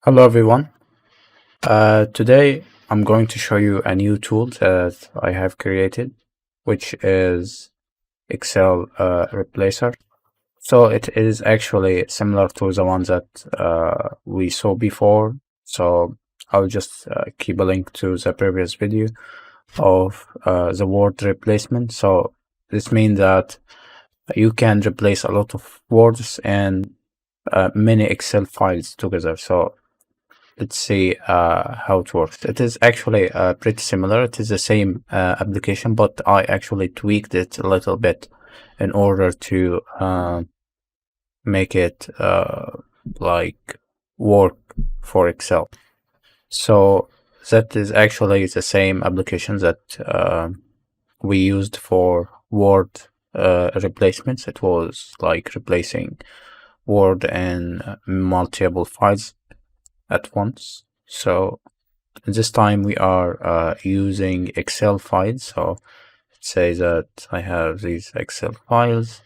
Hello everyone. Today I'm going to show you a new tool that I have created, which is Excel Replacer. So it is actually similar to the one that we saw before. So I'll just keep a link to the previous video of the word replacement. So this means that you can replace a lot of words and many Excel files together. So let's see how it works. It is actually pretty similar. It is the same application, but I actually tweaked it a little bit in order to make it like work for Excel. So that is actually the same application that we used for Word replacements. It was like replacing Word and multiple files at once. So this time we are using Excel files. So say that I have these Excel files,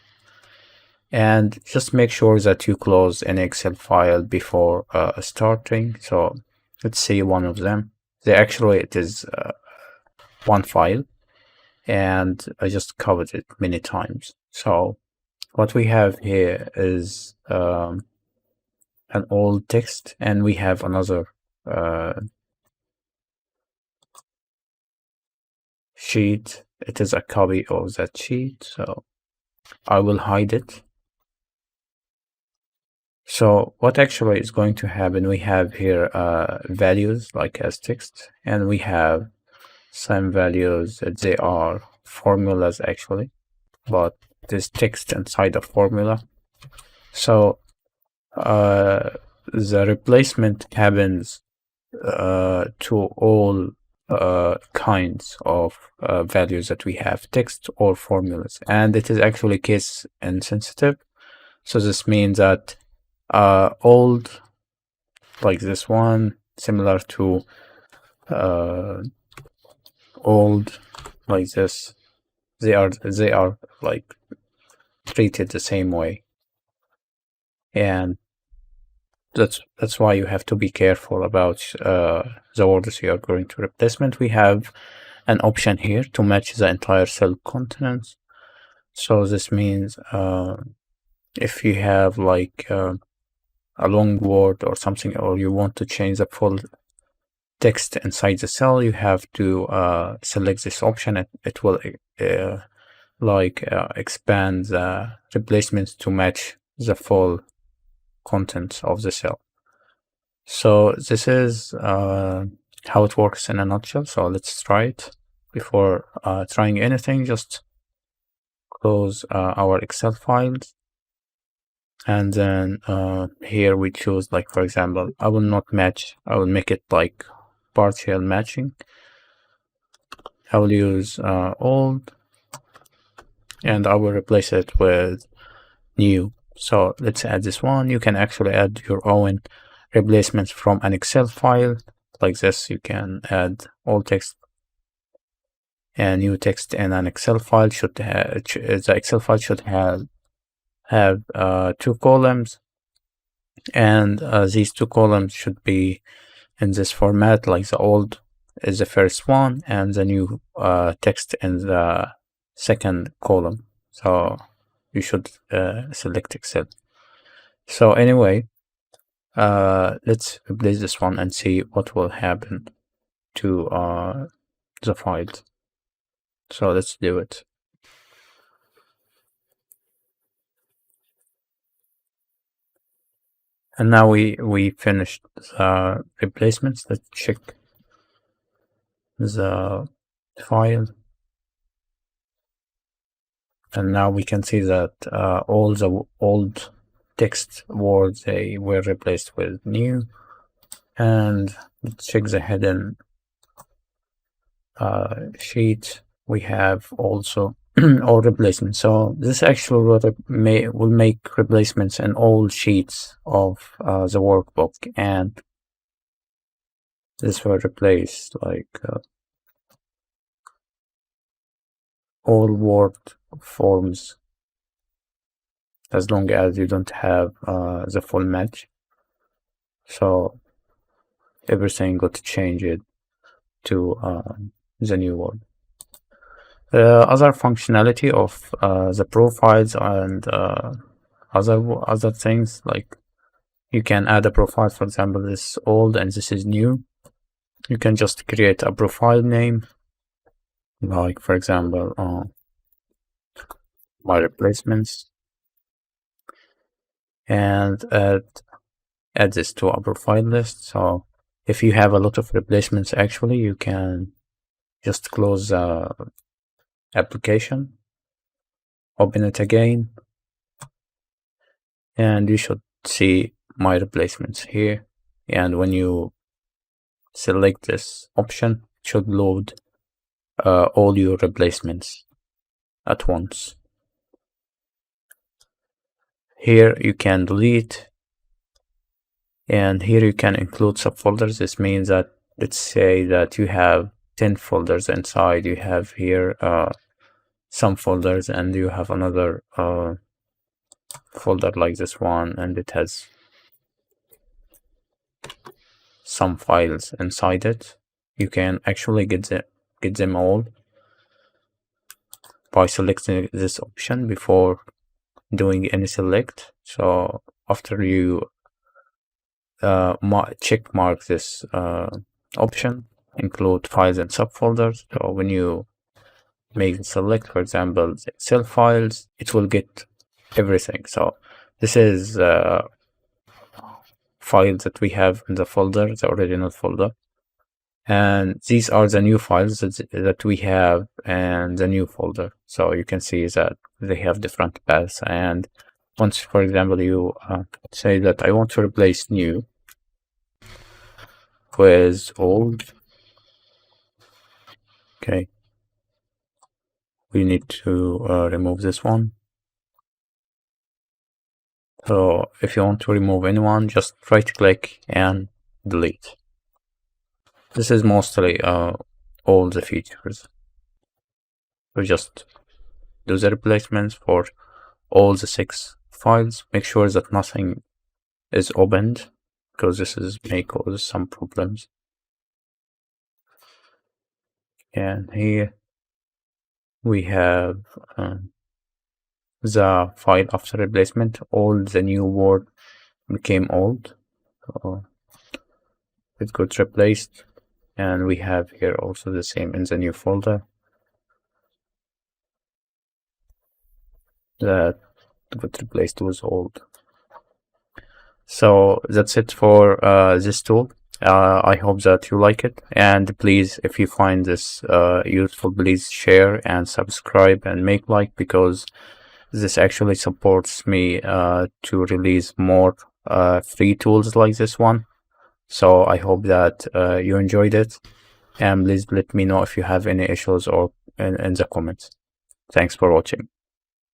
and just make sure that you close an Excel file before starting. So let's see one of them. It is one file, and I just covered it many times. So what we have here is an old text, and we have another sheet. It is a copy of that sheet, so I will hide it. So what actually is going to happen, we have here values like as text, and we have some values that they are formulas actually, but there's text inside a formula. So the replacement happens to all kinds of values that we have, text or formulas, and it is actually case insensitive. So this means that old, like this one, similar to old, like this, they are like treated the same way, and that's why you have to be careful about the words you are going to replacement. We have an option here to match the entire cell contents. So this means if you have like a long word or something, or you want to change the full text inside the cell, you have to select this option. It will expand the replacements to match the full contents of the cell. So this is how it works in a nutshell. So let's try it. Before trying anything, just close our Excel files, and then here we choose, like, for example, I will not match, I will make it like partial matching. I will use old, and I will replace it with new. So let's add this one. You can actually add your own replacements from an Excel file like this. You can add all text and new text in an Excel file. The Excel file should have two columns, and these two columns should be in this format, like the old is the first one and the new text in the second column. So you should select Excel. So anyway, let's replace this one and see what will happen to the files. So let's do it. And now we finished the replacements. Let's check the file, and now we can see that all the old text words, they were replaced with new. And let's check the hidden sheet. We have also all replacements. So this actually will make replacements in all sheets of the workbook, and this will replace like all Word forms, as long as you don't have the full match. So everything got changed to the new word. Other functionality of the profiles and other things, like you can add a profile. For example, this is old and this is new. You can just create a profile name, like for example my replacements, and add this to a profile list. So if you have a lot of replacements, actually you can just close the application, open it again, and you should see my replacements here. And when you select this option, it should load all your replacements at once. Here you can delete, and here you can include subfolders. This means that, let's say that you have 10 folders inside. You have here some folders, and you have another folder like this one, and it has some files inside it. You can actually get them all by selecting this option before doing any select. So after you check mark this option, include files and subfolders, so when you make the select, for example, the Excel files, it will get everything. So this is files that we have in the folder, the original folder, and these are the new files that we have in the new folder. So you can see that they have different paths, and once, for example, you say that I want to replace new with old, okay, we need to remove this one. So if you want to remove anyone, just right click and delete. This is mostly all the features. So just do the replacements for all the 6 files. Make sure that nothing is opened, because this may cause some problems. And here we have the file after replacement. All the new word became old, so it got replaced. And we have here also the same in the new folder that got replaced with old. So that's it for this tool. I hope that you like it, and please, if you find this useful, please share and subscribe and make like, because this actually supports me to release more free tools like this one. So I hope that you enjoyed it, and please let me know if you have any issues or in the comments. Thanks for watching.